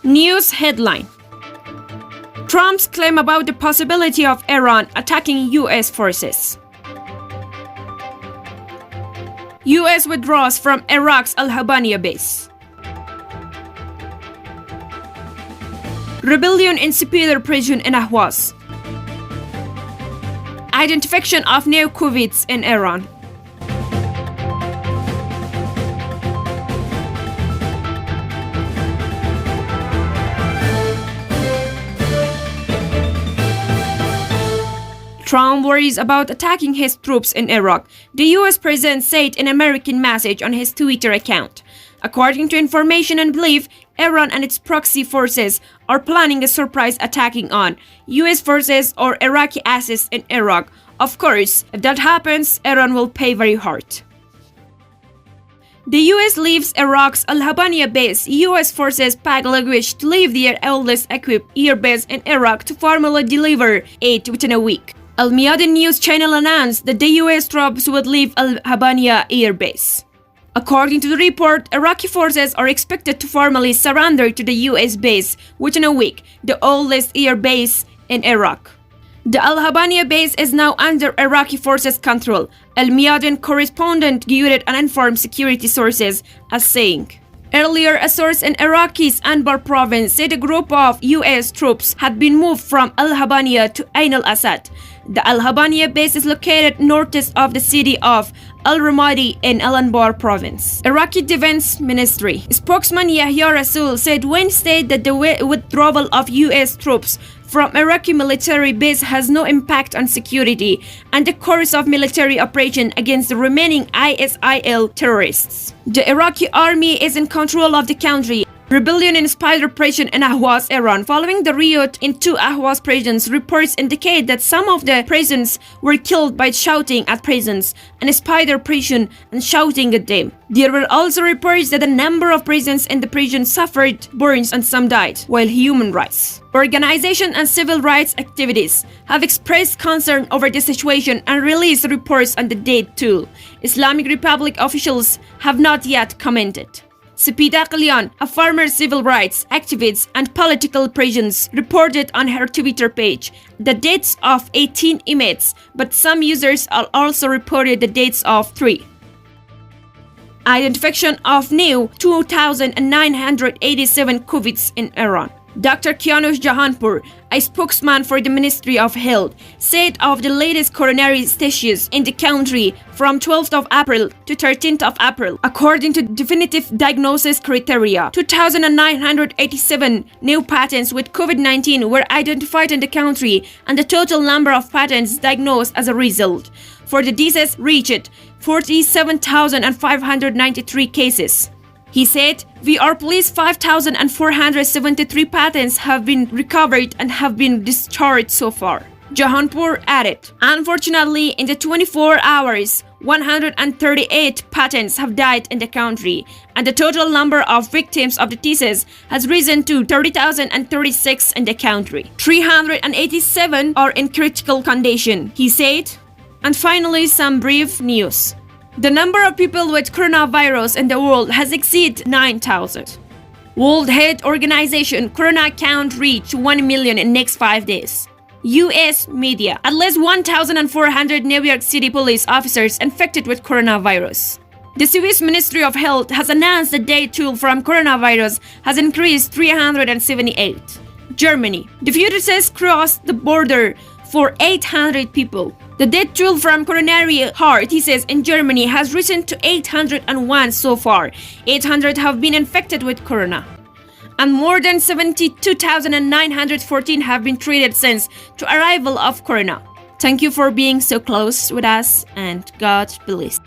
News headline: Trump's claim about the possibility of Iran attacking U.S. forces. U.S. withdraws from Iraq's Al-Habaniya base. Rebellion in Superior Prison in Ahwaz. Identification of new COVIDs in Iran. Trump worries about attacking his troops in Iraq, the U.S. president said in an American message on his Twitter account. According to information and belief, Iran and its proxy forces are planning a surprise attacking on U.S. forces or Iraqi assets in Iraq. Of course, if that happens, Iran will pay very hard. The U.S. leaves Iraq's Al-Habaniya base. U.S. forces pack luggage to leave their oldest equipped air base in Iraq to formally deliver aid within a week. Al Mayadeen News Channel announced that the U.S. troops would leave Al-Habaniya air base. According to the report, Iraqi forces are expected to formally surrender to the U.S. base within a week, the oldest air base in Iraq. The Al-Habaniya base is now under Iraqi forces' control, Al Mayadeen correspondent quoted uninformed security sources as saying. Earlier, a source in Iraq's Anbar province said a group of U.S. troops had been moved from Al-Habaniya to Ain al-Assad. The Al-Habaniya base is located northeast of the city of Al-Ramadi in Al-Anbar province. Iraqi Defense Ministry spokesman Yahya Rasool said Wednesday that the withdrawal of U.S. troops from Iraqi military base has no impact on security and the course of military operation against the remaining ISIL terrorists. The Iraqi army is in control of the country. Rebellion in Spider prison in Ahwaz, Iran. Following the riot in two Ahwaz prisons, reports indicate that some of the prisoners were killed by shouting at prisoners and Spider prison and shouting at them. There were also reports that a number of prisoners in the prison suffered burns and some died, while human rights organizations and civil rights activities have expressed concern over the situation and released reports on the death toll. Islamic Republic officials have not yet commented. Sapida Kalyan, a former civil rights activist and political prisoners, reported on her Twitter page the deaths of 18 inmates, but some users also reported the deaths of 3. Identification of new 2,987 COVIDs in Iran. Dr. Kianush Jahanpur, a spokesman for the Ministry of Health, said of the latest coronary statuses in the country from 12th of April to 13th of April, according to definitive diagnosis criteria, 2,987 new patients with COVID-19 were identified in the country and the total number of patients diagnosed as a result for the disease reached 47,593 cases. He said, "We are pleased 5,473 patients have been recovered and have been discharged so far." Jahanpur added, "Unfortunately, in the 24 hours, 138 patients have died in the country, and the total number of victims of the disease has risen to 30,036 in the country. 387 are in critical condition," he said. And finally, some brief news. The number of people with coronavirus in the world has exceeded 9,000. World Health Organization corona count reach 1 million in next 5 days. U.S. media. At least 1,400 New York City police officers infected with coronavirus. The Swiss Ministry of Health has announced the death toll from coronavirus has increased 378. Germany. The fetuses crossed the border for 800 people. The death toll from coronary heart disease in Germany has risen to 801 so far. 800 have been infected with corona. And more than 72,914 have been treated since the arrival of corona. Thank you for being so close with us, and God bless.